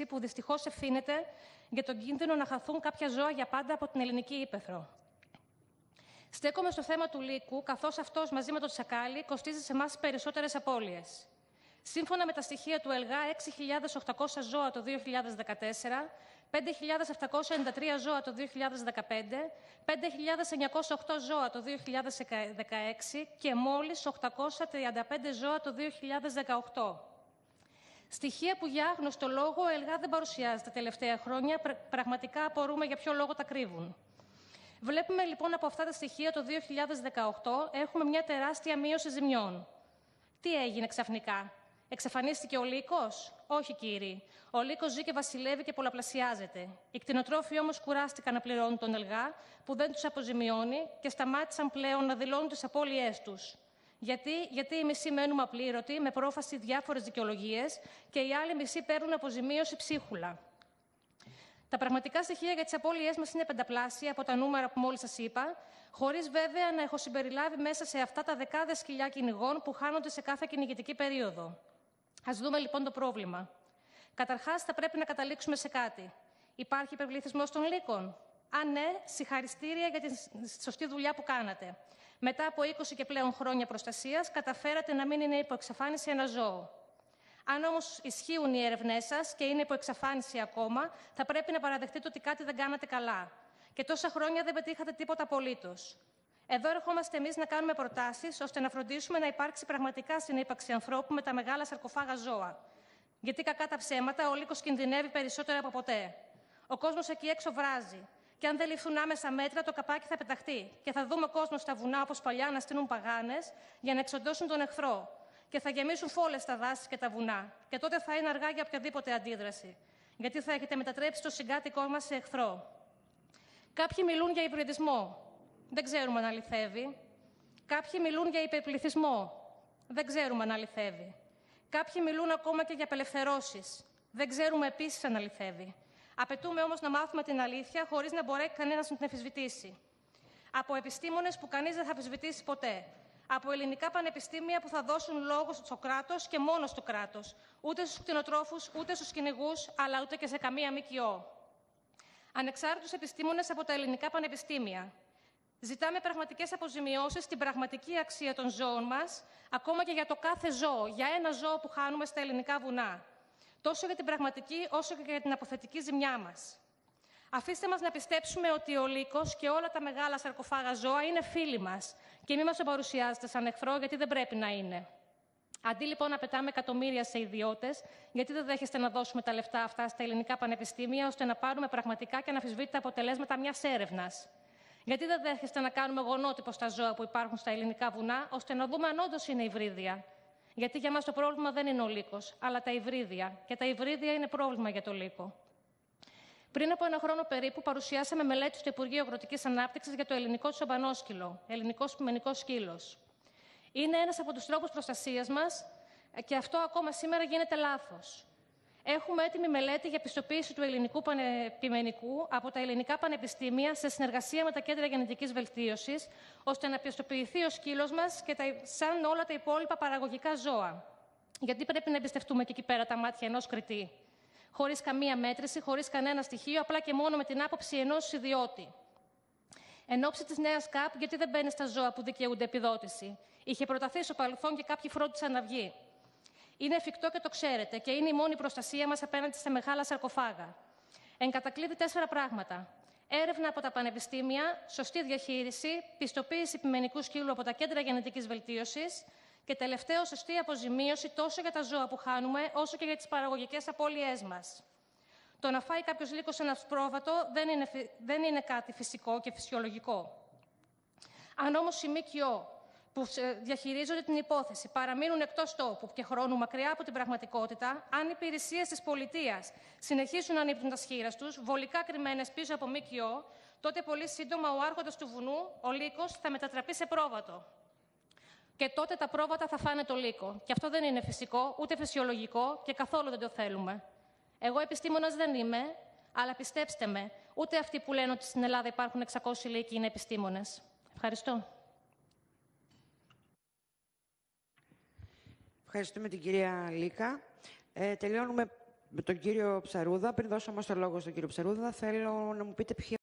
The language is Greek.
που δυστυχώς ευθύνεται για τον κίνδυνο να χαθούν κάποια ζώα για πάντα από την ελληνική ύπαιθρο. Στέκομαι στο θέμα του λύκου, καθώς αυτός μαζί με το τσακάλι κοστίζει σε εμάς περισσότερες απώλειες. Σύμφωνα με τα στοιχεία του ΕΛΓΑ, 6.800 ζώα το 2014, 5.793 ζώα το 2015, 5.908 ζώα το 2016 και μόλις 835 ζώα το 2018. Στοιχεία που για άγνωστο λόγο ο ΕΛΓΑ δεν παρουσιάζει τα τελευταία χρόνια, πραγματικά απορούμε για ποιο λόγο τα κρύβουν. Βλέπουμε λοιπόν από αυτά τα στοιχεία το 2018 έχουμε μια τεράστια μείωση ζημιών. Τι έγινε ξαφνικά? Εξαφανίστηκε ο λύκος? Όχι, κύριοι. Ο λύκος ζει και βασιλεύει και πολλαπλασιάζεται. Οι κτηνοτρόφοι όμως κουράστηκαν να πληρώνουν τον ΕΛΓΑ που δεν τους αποζημιώνει και σταμάτησαν πλέον να δηλώνουν τις απώλειές τους. Γιατί οι μισοί μένουμε απλήρωτοι με πρόφαση διάφορες δικαιολογίες και οι άλλοι μισοί παίρνουν αποζημίωση ψίχουλα. Τα πραγματικά στοιχεία για τις απώλειές μας είναι πενταπλάσια από τα νούμερα που μόλις σας είπα, χωρίς βέβαια να έχω συμπεριλάβει μέσα σε αυτά τα δεκάδες χιλιά κυνηγών που χάνονται σε κάθε κυνηγητική περίοδο. Ας δούμε λοιπόν το πρόβλημα. Καταρχάς, θα πρέπει να καταλήξουμε σε κάτι. Υπάρχει υπερπληθυσμός των λύκων? Αν ναι, συγχαριστήρια για τη σωστή δουλειά που κάνατε. Μετά από 20 και πλέον χρόνια προστασίας, καταφέρατε να μην είναι υπό εξαφάνιση ένα ζώο. Αν όμως ισχύουν οι έρευνές σας και είναι υπό εξαφάνιση ακόμα, θα πρέπει να παραδεχτείτε ότι κάτι δεν κάνατε καλά. Και τόσα χρόνια δεν πετύχατε τίποτα απολύτως. Εδώ ερχόμαστε εμείς να κάνουμε προτάσεις ώστε να φροντίσουμε να υπάρξει πραγματικά συνύπαρξη ανθρώπου με τα μεγάλα σαρκοφάγα ζώα. Γιατί κακά τα ψέματα, ο λύκος κινδυνεύει περισσότερο από ποτέ. Ο κόσμος εκεί έξω βράζει. Και αν δεν ληφθούν άμεσα μέτρα, το καπάκι θα πεταχτεί. Και θα δούμε κόσμο στα βουνά όπως παλιά να στείλουν παγάνες για να εξοντώσουν τον εχθρό. Και θα γεμίσουν φόλες τα δάση και τα βουνά. Και τότε θα είναι αργά για οποιαδήποτε αντίδραση. Γιατί θα έχετε μετατρέψει το συγκάτοικό μας σε εχθρό. Κάποιοι μιλούν για υβριδισμό. Δεν ξέρουμε αν αληθεύει. Κάποιοι μιλούν για υπερπληθυσμό. Δεν ξέρουμε αν αληθεύει. Κάποιοι μιλούν ακόμα και για απελευθερώσεις. Δεν ξέρουμε επίσης αν αληθεύει. Απαιτούμε όμως να μάθουμε την αλήθεια χωρίς να μπορεί κανένας να την αμφισβητήσει. Από επιστήμονες που κανείς δεν θα αμφισβητήσει ποτέ. Από ελληνικά πανεπιστήμια που θα δώσουν λόγο στο κράτος και μόνο στο κράτος. Ούτε στους κτηνοτρόφους, ούτε στους κυνηγούς, αλλά ούτε και σε καμία ΜΚΟ. Ανεξάρτητους επιστήμονες από τα ελληνικά πανεπιστήμια. Ζητάμε πραγματικές αποζημιώσεις στην πραγματική αξία των ζώων μας, ακόμα και για το κάθε ζώο, για ένα ζώο που χάνουμε στα ελληνικά βουνά. Τόσο για την πραγματική, όσο και για την αποθετική ζημιά μας. Αφήστε μας να πιστέψουμε ότι ο λύκος και όλα τα μεγάλα σαρκοφάγα ζώα είναι φίλοι μας και μην μας το παρουσιάζετε σαν εχθρό, γιατί δεν πρέπει να είναι. Αντί λοιπόν να πετάμε εκατομμύρια σε ιδιώτες, γιατί δεν δέχεστε να δώσουμε τα λεφτά αυτά στα ελληνικά πανεπιστήμια, ώστε να πάρουμε πραγματικά και αναμφισβήτητα αποτελέσματα μιας έρευνας? Γιατί δεν δέχεστε να κάνουμε γονότυπο στα ζώα που υπάρχουν στα ελληνικά βουνά, ώστε να δούμε αν όντως είναι υβρίδια? Γιατί για μας το πρόβλημα δεν είναι ο λύκος, αλλά τα υβρίδια. Και τα υβρίδια είναι πρόβλημα για το λύκο. Πριν από ένα χρόνο περίπου, παρουσιάσαμε μελέτη στο Υπουργείο Αγροτικής Ανάπτυξης για το ελληνικό τσομπανόσκυλο, ελληνικός ποιμενικός σκύλος. Είναι ένας από τους τρόπους προστασίας μας και αυτό ακόμα σήμερα γίνεται λάθος. Έχουμε έτοιμη μελέτη για πιστοποίηση του ελληνικού ποιμενικού από τα ελληνικά πανεπιστήμια σε συνεργασία με τα κέντρα γενετικής βελτίωσης, ώστε να πιστοποιηθεί ο σκύλος μας και σαν όλα τα υπόλοιπα παραγωγικά ζώα. Γιατί πρέπει να εμπιστευτούμε και εκεί πέρα τα μάτια ενός κριτή? Χωρίς καμία μέτρηση, χωρίς κανένα στοιχείο, απλά και μόνο με την άποψη ενός ιδιώτη. Εν ώψη της νέας ΚΑΠ, γιατί δεν μπαίνει στα ζώα που δικαιούνται επιδότηση? Είχε προταθεί στο παρελθόν και κάποιοι φρόντισαν να βγει. Είναι εφικτό και το ξέρετε και είναι η μόνη προστασία μας απέναντι σε μεγάλα σαρκοφάγα. Εν κατακλείδη 4 πράγματα. Έρευνα από τα πανεπιστήμια, σωστή διαχείριση, πιστοποίηση ποιμενικού σκύλου από τα κέντρα γενετικής βελτίωσης και τελευταίο, σωστή αποζημίωση τόσο για τα ζώα που χάνουμε, όσο και για τις παραγωγικές απώλειές μας. Το να φάει κάποιος λύκος ένα πρόβατο δεν είναι κάτι φυσικό και φυσιολογικό. Αν όμως οι ΜΚΟ που διαχειρίζονται την υπόθεση παραμείνουν εκτός τόπου και χρόνου μακριά από την πραγματικότητα, αν οι υπηρεσίες της πολιτείας συνεχίσουν να ανύπτουν τα σχήρας τους, βολικά κρυμμένες πίσω από ΜΚΟ, τότε πολύ σύντομα ο άρχοντας του βουνού, ο λύκος, θα μετατραπεί σε πρόβατο. Και τότε τα πρόβατα θα φάνε το λύκο. Και αυτό δεν είναι φυσικό, ούτε φυσιολογικό και καθόλου δεν το θέλουμε. Εγώ επιστήμονας δεν είμαι, αλλά πιστέψτε με, ούτε αυτοί που λένε ότι στην Ελλάδα υπάρχουν 600 λύκοι είναι επιστήμονες. Ευχαριστώ. Ευχαριστούμε την κυρία Λίκα. Τελειώνουμε με τον κύριο Ψαρούδα. Πριν δώσω όμως το λόγο στον κύριο Ψαρούδα, θέλω να μου πείτε ποια